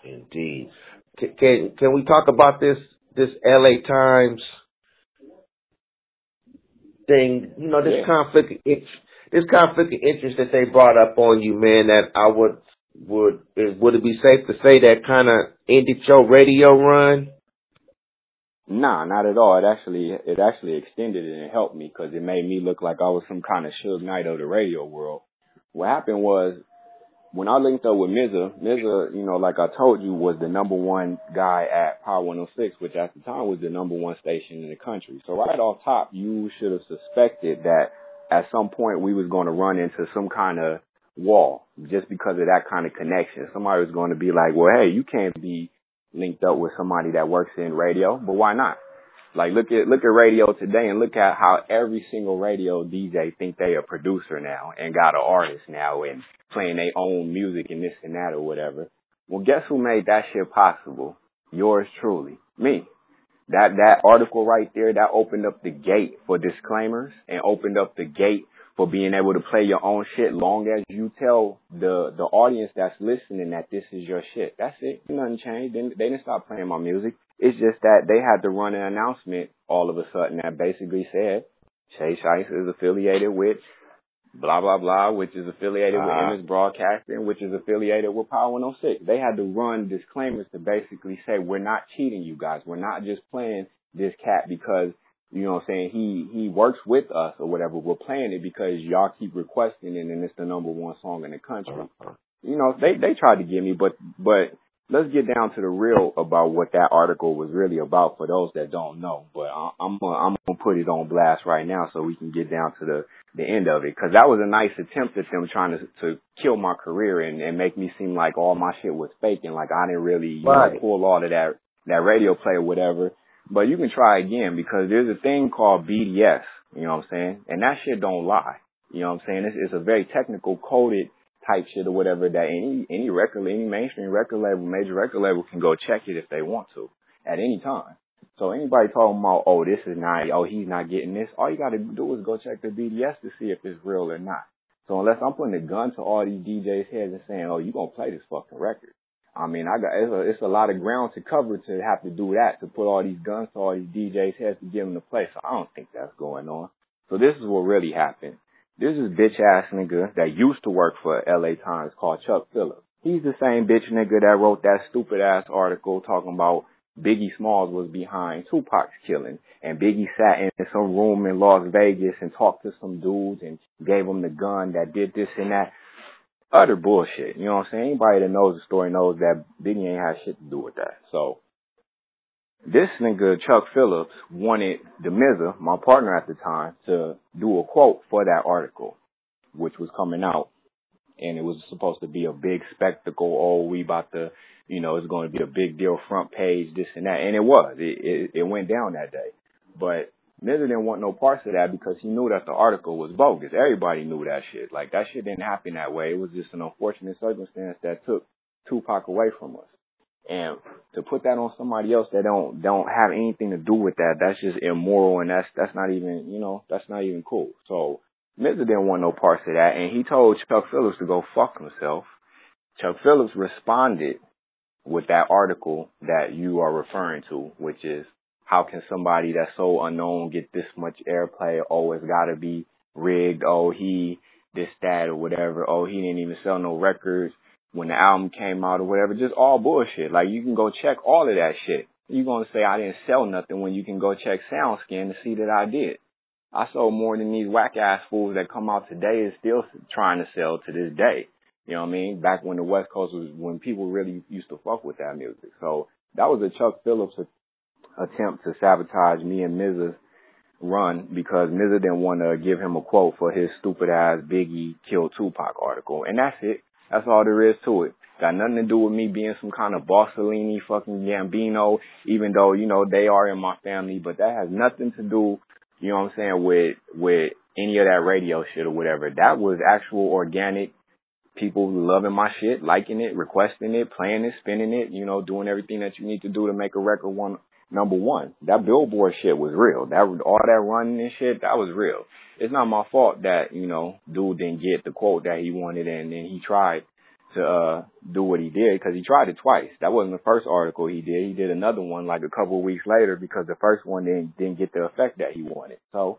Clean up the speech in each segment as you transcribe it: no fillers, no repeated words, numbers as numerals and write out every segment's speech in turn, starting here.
Indeed. Can we talk about this LA Times thing? You know, this Yeah. this conflict of interest that they brought up on you, man. That I would it be safe to say that kind of ended your radio run? Nah, not at all. It actually extended it and helped me because it made me look like I was some kind of Suge Knight of the radio world. What happened was when I linked up with Mizza, you know, like I told you, was the number one guy at Power 106, which at the time was the number one station in the country. So right off top, you should have suspected that at some point we was going to run into some kind of wall just because of that kind of connection. Somebody was going to be like, well, hey, you can't be linked up with somebody that works in radio, but why not? Like look at radio today and look at how every single radio DJ think they a producer now and got an artist now and playing their own music and this and that or whatever. Well, guess who made that shit possible? Yours truly, me. That article right there, that opened up the gate for disclaimers and opened up the gate for being able to play your own shit long as you tell the audience that's listening that this is your shit. That's it. Nothing changed. They didn't stop playing my music. It's just that they had to run an announcement all of a sudden that basically said Shiest is affiliated with blah, blah, blah, which is affiliated with MS Broadcasting, which is affiliated with Power 106. They had to run disclaimers to basically say, we're not cheating you guys. We're not just playing this cat because, you know what I'm saying, he works with us or whatever. We're playing it because y'all keep requesting it and it's the number one song in the country. You know, they tried to get me, but let's get down to the real about what that article was really about for those that don't know. But I'm gonna put it on blast right now so we can get down to the end of it. Cause that was a nice attempt at them trying to kill my career and make me seem like all my shit was fake and like I didn't really, you know, pull all of that radio play or whatever. But you can try again because there's a thing called BDS, you know what I'm saying? And that shit don't lie. You know what I'm saying? It's a very technical coded type shit or whatever that any record, any mainstream record label, major record label can go check it if they want to at any time. So anybody talking about, oh, this is not, oh, he's not getting this, all you got to do is go check the BDS to see if it's real or not. So unless I'm putting a gun to all these DJs' heads and saying, oh, you gonna play this fucking record. I mean, it's a lot of ground to cover to have to do that, to put all these guns to all these DJs' heads to get them to play. So I don't think that's going on. So this is what really happened. This is bitch ass nigga that used to work for LA Times called Chuck Phillips. He's the same bitch nigga that wrote that stupid ass article talking about Biggie Smalls was behind Tupac's killing. And Biggie sat in some room in Las Vegas and talked to some dudes and gave them the gun that did this and that. Utter bullshit. You know what I'm saying? Anybody that knows the story knows that Biggie ain't had shit to do with that. So this nigga, Chuck Phillips, wanted the Mizza, my partner at the time, to do a quote for that article, which was coming out. And it was supposed to be a big spectacle. Oh, we about to, you know, it's going to be a big deal, front page, this and that. And it was. It went down that day. But Mizza didn't want no parts of that because he knew that the article was bogus. Everybody knew that shit. Like, that shit didn't happen that way. It was just an unfortunate circumstance that took Tupac away from us. And to put that on somebody else that don't have anything to do with that, that's just immoral and that's not even, you know, that's not even cool. So Mizza didn't want no parts of that, and he told Chuck Phillips to go fuck himself. Chuck Phillips responded with that article that you are referring to, which is, how can somebody that's so unknown get this much airplay? Oh, it's gotta be rigged. Oh, he this, that, or whatever. Oh, he didn't even sell no records when the album came out or whatever. Just all bullshit. Like, you can go check all of that shit. You're gonna say I didn't sell nothing when you can go check SoundScan to see that I did. I sold more than these whack-ass fools that come out today is still trying to sell to this day. You know what I mean? Back when the West Coast was, when people really used to fuck with that music. So that was a Chuck Phillips attempt to sabotage me and Mizza's run because Mizza didn't want to give him a quote for his stupid-ass Biggie killed Tupac article. And that's it. That's all there is to it. Got nothing to do with me being some kind of Bossellini fucking Gambino, even though, you know, they are in my family. But that has nothing to do, you know what I'm saying, with any of that radio shit or whatever. That was actual organic people loving my shit, liking it, requesting it, playing it, spinning it, you know, doing everything that you need to do to make a record number one. That Billboard shit was real. All that running and shit, that was real. It's not my fault that, you know, dude didn't get the quote that he wanted and then he tried to do what he did, because he tried it twice. That wasn't the first article he did. He did another one like a couple of weeks later because the first one didn't get the effect that he wanted. So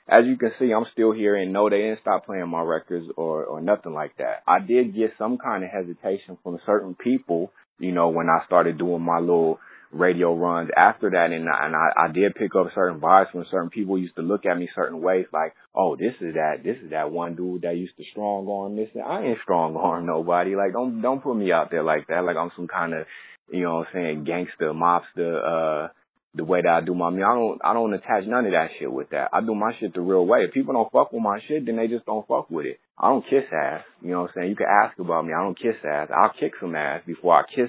as you can see, I'm still here, and no, they didn't stop playing my records or nothing like that. I did get some kind of hesitation from certain people, you know, when I started doing my little radio runs after that, and I did pick up certain vibes from certain people. Used to look at me certain ways, like, oh, this is that one dude that used to strong arm this. I ain't strong arm nobody. Like, don't put me out there like that, like I'm some kind of, you know what I'm saying, gangster, mobster, the way that I do my music. I don't attach none of that shit with that. I do my shit the real way. If people don't fuck with my shit, then they just don't fuck with it. I don't kiss ass. You know what I'm saying? You can ask about me. I don't kiss ass. I'll kick some ass before I kiss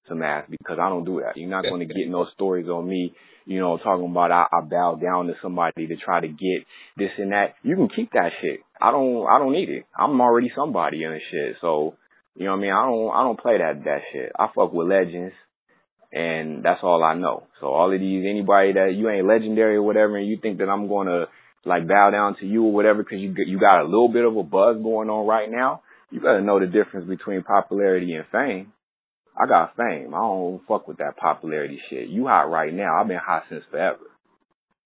some ass, because I don't do that. You're not going to get no stories on me, you know, talking about I bow down to somebody to try to get this and that. You can keep that shit. I don't need it. I'm already somebody in the shit. So, you know what I mean? I don't play that shit. I fuck with legends, and that's all I know. So all of these, anybody that you ain't legendary or whatever, and you think that I'm going to like bow down to you or whatever because you got a little bit of a buzz going on right now, you better know the difference between popularity and fame. I got fame. I don't fuck with that popularity shit. You hot right now. I've been hot since forever.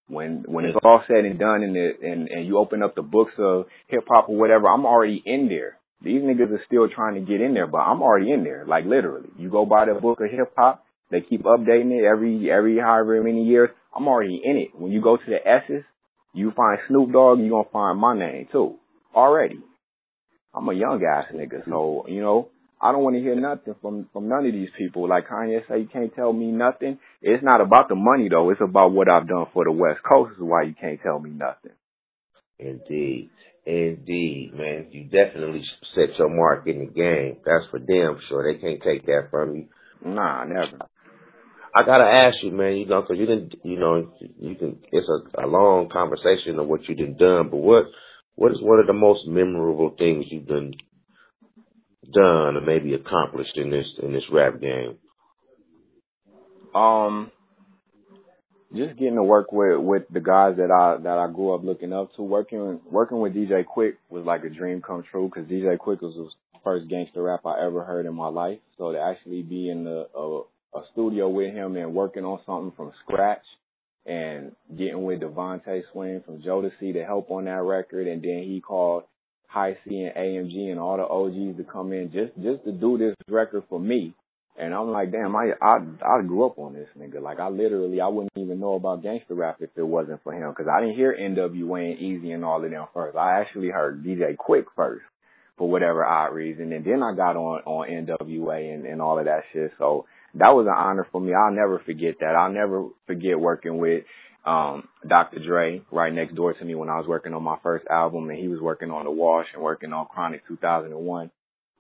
When it's all said and done, and you open up the books of hip hop or whatever, I'm already in there. These niggas are still trying to get in there, but I'm already in there. Like literally, you go by the book of hip hop, they keep updating it every however many years. I'm already in it. When you go to the S's, you find Snoop Dogg, you gonna find my name too. Already. I'm a young ass nigga, so you know. I don't want to hear nothing from none of these people. Like Kanye say, you can't tell me nothing. It's not about the money, though. It's about what I've done for the West Coast is why you can't tell me nothing. Indeed, man. You definitely set your mark in the game. That's for damn sure. They can't take that from you. Nah, never. I gotta ask you, man, you know, 'cause you didn't, you know, you can, it's a long conversation of what you done, but what is one of the most memorable things you've done or maybe accomplished in this rap game? Just getting to work with the guys that I grew up looking up to. Working with DJ Quick was like a dream come true, because DJ Quick was the first gangster rap I ever heard in my life. So to actually be in a studio with him and working on something from scratch, and getting with Devontae Swing from Jodeci to help on that record, and then he called High C and AMG and all the OGs to come in just to do this record for me. And I'm like, damn, I grew up on this nigga. Like, I wouldn't even know about gangster rap if it wasn't for him, because I didn't hear NWA and Easy and all of them first. I actually heard DJ Quick first, for whatever odd reason, and then I got on NWA and all of that shit. So that was an honor for me. I'll never forget that. I'll never forget working with Dr. Dre right next door to me when I was working on my first album, and he was working on The Wash and working on Chronic 2001.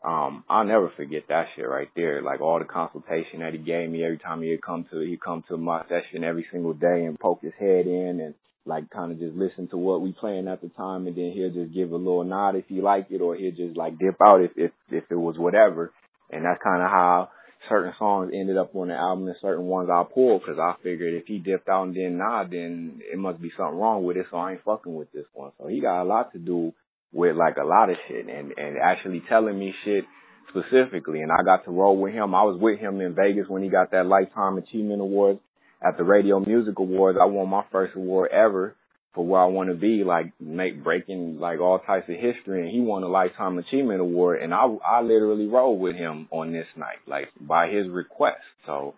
I'll never forget that shit right there. Like, all the consultation that he gave me every time he'd come to my session every single day and poke his head in and like kind of just listen to what we playing at the time, and then he'll just give a little nod if he liked it, or he'll just like dip out if it was whatever. And that's kind of how certain songs ended up on the album and certain ones I pulled, because I figured if he dipped out and didn't nod, then it must be something wrong with it, so I ain't fucking with this one. So he got a lot to do with like a lot of shit, and actually telling me shit specifically. And I got to roll with him. I was with him in Vegas when he got that Lifetime Achievement Award at the Radio Music Awards. I won my first award ever for where I want to be, like breaking like all types of history. And he won a Lifetime Achievement Award, and I literally rolled with him on this night, like by his request. So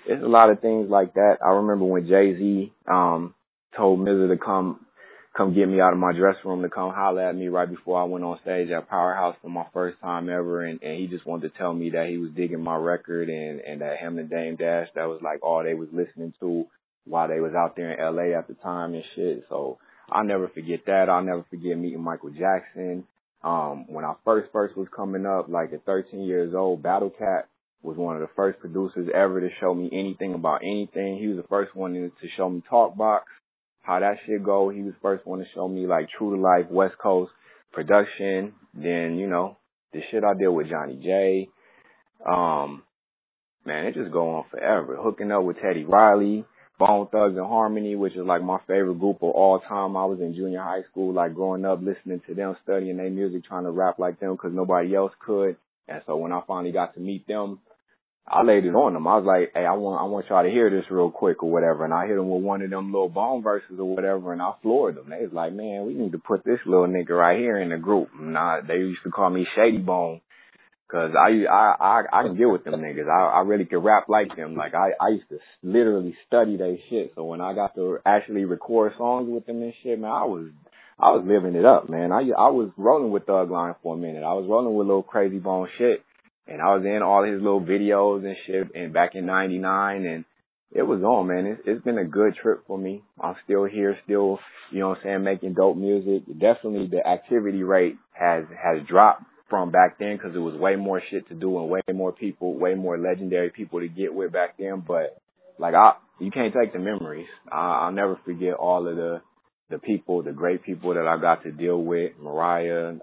it's a lot of things like that. I remember when Jay-Z told Mizza to come get me out of my dressing room to come holler at me right before I went on stage at Powerhouse for my first time ever, and he just wanted to tell me that he was digging my record, and that him and Dame Dash, that was like all they was listening to while they was out there in LA at the time and shit. So I'll never forget that. I'll never forget meeting Michael Jackson. When I first was coming up, like at 13 years old, Battle Cat was one of the first producers ever to show me anything about anything. He was the first one to show me Talkbox, how that shit go. He was the first one to show me like true to life West Coast production. Then, you know, the shit I did with Johnny J. Man, it just go on forever. Hooking up with Teddy Riley, Bone Thugs and Harmony, which is like my favorite group of all time. I was in junior high school, like growing up listening to them, studying their music, trying to rap like them because nobody else could. And so when I finally got to meet them, I laid it on them. I was like, hey, I want y'all to hear this real quick or whatever. And I hit them with one of them little bone verses or whatever, and I floored them. They was like, man, we need to put this little nigga right here in the group. They used to call me Shady Bone. Cause I can get with them niggas. I really could rap like them. Like I used to literally study they shit. So when I got to actually record songs with them and shit, man, I was living it up, man. I was rolling with Thug Line for a minute. I was rolling with little Crazy Bone shit. And I was in all his little videos and shit and back in 99, and it was on, man. It's been a good trip for me. I'm still here, still, you know what I'm saying, making dope music. Definitely the activity rate has dropped from back then because it was way more shit to do and way more people, way more legendary people to get with back then. But like you can't take the memories. I'll never forget all of the people, the great people that I got to deal with, Mariah,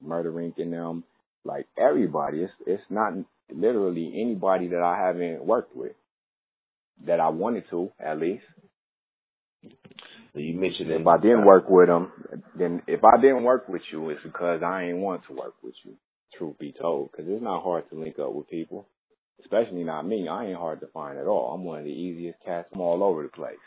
Murder Inc. and them, like everybody. It's not literally anybody that I haven't worked with that I wanted to, at least. You mentioned if I didn't work with them, then if I didn't work with you, it's because I ain't want to work with you, truth be told, because it's not hard to link up with people, especially not me. I ain't hard to find at all. I'm one of the easiest cats from all over the place.